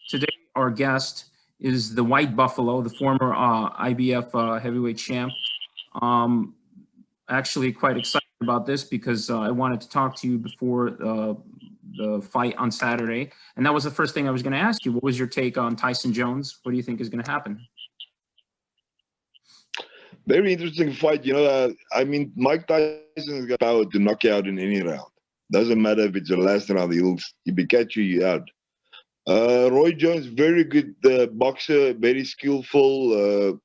Today, our guest is the White Buffalo, the former IBF heavyweight champ. Actually, quite excited about this because I wanted to talk to you before the fight on Saturday. And that was the first thing I was going to ask you. What was your take on Tyson-Jones? What do you think is going to happen? Very interesting fight. I mean, Mike Tyson has got power to knock you out in any round. Doesn't matter if it's the last round, he'll be catch you out. Roy Jones, very good boxer, very skillful,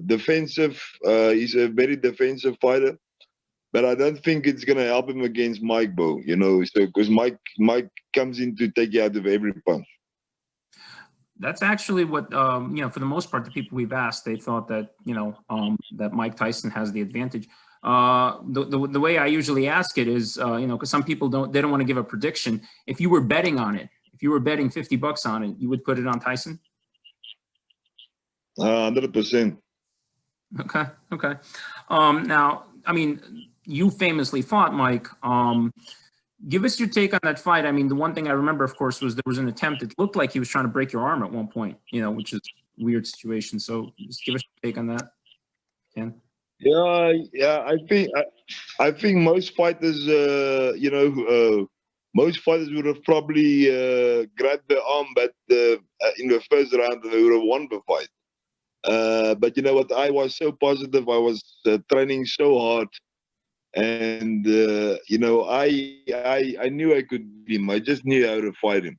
defensive. He's a very defensive fighter, but I don't think it's gonna help him against Mike, Bo. So because Mike comes in to take you out of every punch. That's actually what for the most part, the people we've asked, they thought that that Mike Tyson has the advantage. The way I usually ask it is because some people don't want to give a prediction. If you were betting on it, if you were betting $50 on it, you would put it on Tyson? 100%. Okay. Now, I mean, you famously fought Mike. Give us your take on that fight. I mean, the one thing I remember, of course, was there was an attempt. It looked like he was trying to break your arm at one point, which is a weird situation. So just give us your take on that, Ken. Yeah. I think most fighters, most fighters would have probably grabbed the arm, but in the first round they would have won the fight. But you know what? I was so positive. I was training so hard, and I knew I could beat him. I just knew how to fight him,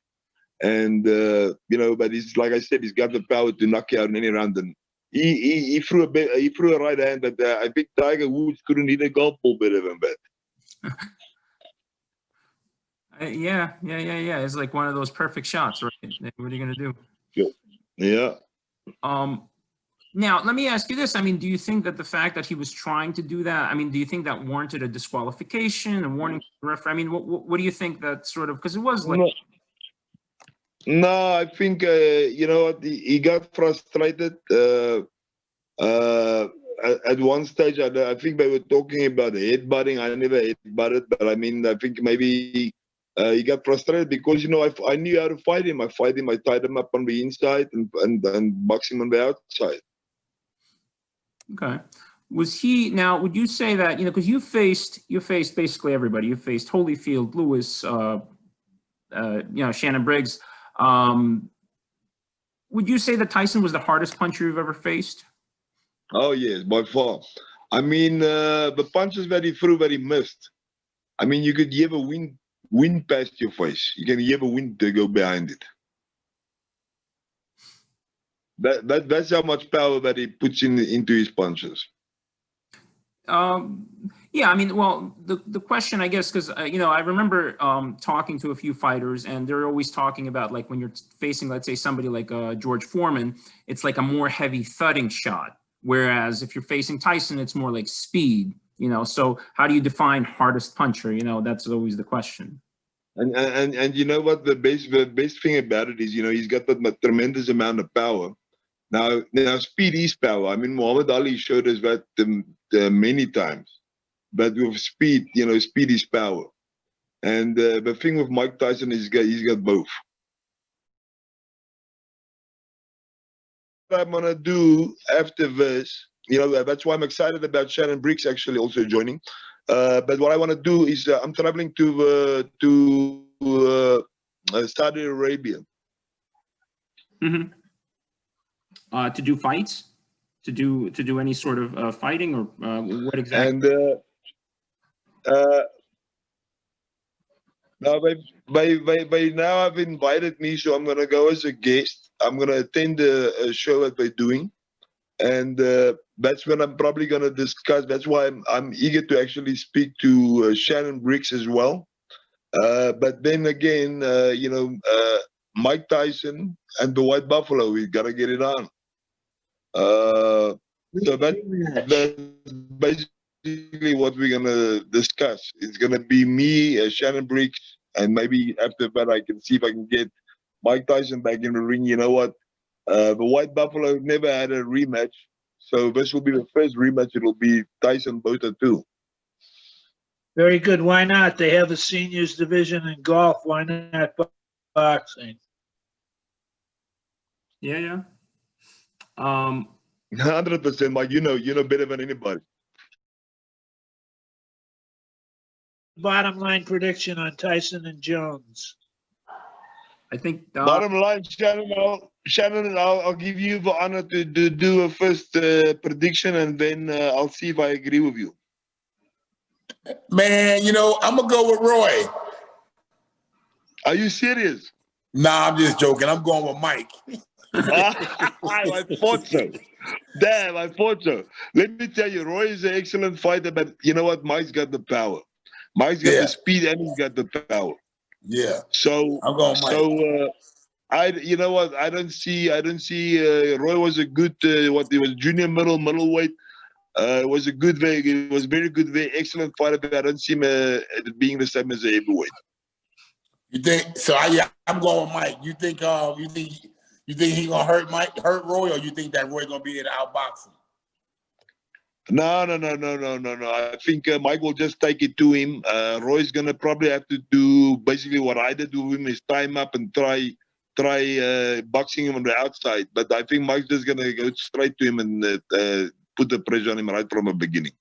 and but he's, like I said, he's got the power to knock you out in any round. And he threw a right hand, but I think Tiger Woods couldn't hit a golf ball better than that. Yeah. It's like one of those perfect shots, right? What are you gonna do? Yeah. Now, let me ask you this. I mean, do you think that the fact that he was trying to do that, I mean, do you think that warranted a disqualification, a warning to the referee? I mean, what do you think that sort of, because it was like... No, I think, he got frustrated. At one stage, I think they were talking about headbutting. I never headbutted, but I mean, I think maybe he got frustrated because, I knew how to fight him. I tied him up on the inside and boxed him on the outside. Okay. Was he, now, would you say that, because you faced basically everybody. You faced Holyfield, Lewis, Shannon Briggs. Would you say that Tyson was the hardest puncher you've ever faced? Oh, yes, by far. I mean, the punches that he threw that he missed. I mean, you could hear the wind past your face. You can hear the wind to go behind it. That's how much power that he puts into his punches. Yeah, I mean, well, the question, I guess, because, I remember talking to a few fighters, and they're always talking about, like, when you're facing, let's say, somebody like George Foreman, it's like a more heavy thudding shot. Whereas if you're facing Tyson, it's more like speed, So how do you define hardest puncher? That's always the question. And you know what? The best thing about it is, he's got that tremendous amount of power. Now, speed is power. I mean, Muhammad Ali showed us that many times. But with speed, speed is power. And the thing with Mike Tyson is he's got both. What I'm gonna do after this, that's why I'm excited about Shannon Briggs actually also joining. But what I want to do is I'm traveling to Saudi Arabia. Mm-hmm. To do fights, to do any sort of fighting, or what exactly? And now by now have invited me, so I'm gonna go as a guest. I'm gonna attend a show that they're doing, and that's when I'm probably gonna discuss. That's why I'm eager to actually speak to Shannon Briggs as well. But then again, Mike Tyson and the White Buffalo, we gotta get it on. So that's basically what we're gonna discuss. It's gonna be me, Shannon Briggs, and maybe after that I can see if I can get Mike Tyson back in the ring. You know what? The White Buffalo never had a rematch, so this will be the first rematch. It'll be Tyson Botha too. Very good. Why not? They have a seniors division in golf. Why not boxing? Yeah, yeah. 100%, Mike. You know better than anybody. Bottom line prediction on Tyson and Jones. I think Bottom line, Shannon, I'll give you the honor to do a first prediction, and then I'll see if I agree with you. Man, you know, I'm gonna go with Roy. Are you serious? Nah, I'm just joking. I'm going with Mike. I thought so. Damn, I thought so. Let me tell you, Roy is an excellent fighter, but you know what? Mike's got the power. Mike's got Yeah. the speed and he's got the power. Yeah. So I'm going Mike. you know what? I don't see. Roy was a good. He was junior middleweight. Was a good way. He was very good, very excellent fighter. But I don't see him being the same as a heavyweight. You think so? I'm going with Mike. You think he gonna hurt Roy, or you think that Roy gonna be able to outbox him? No. I think Mike will just take it to him. Roy's gonna probably have to do basically what I did with him, is time up and try boxing him on the outside. But I think Mike's just gonna go straight to him and put the pressure on him right from the beginning.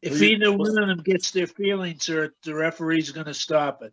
If either one of them gets their feelings hurt, the referee's going to stop it.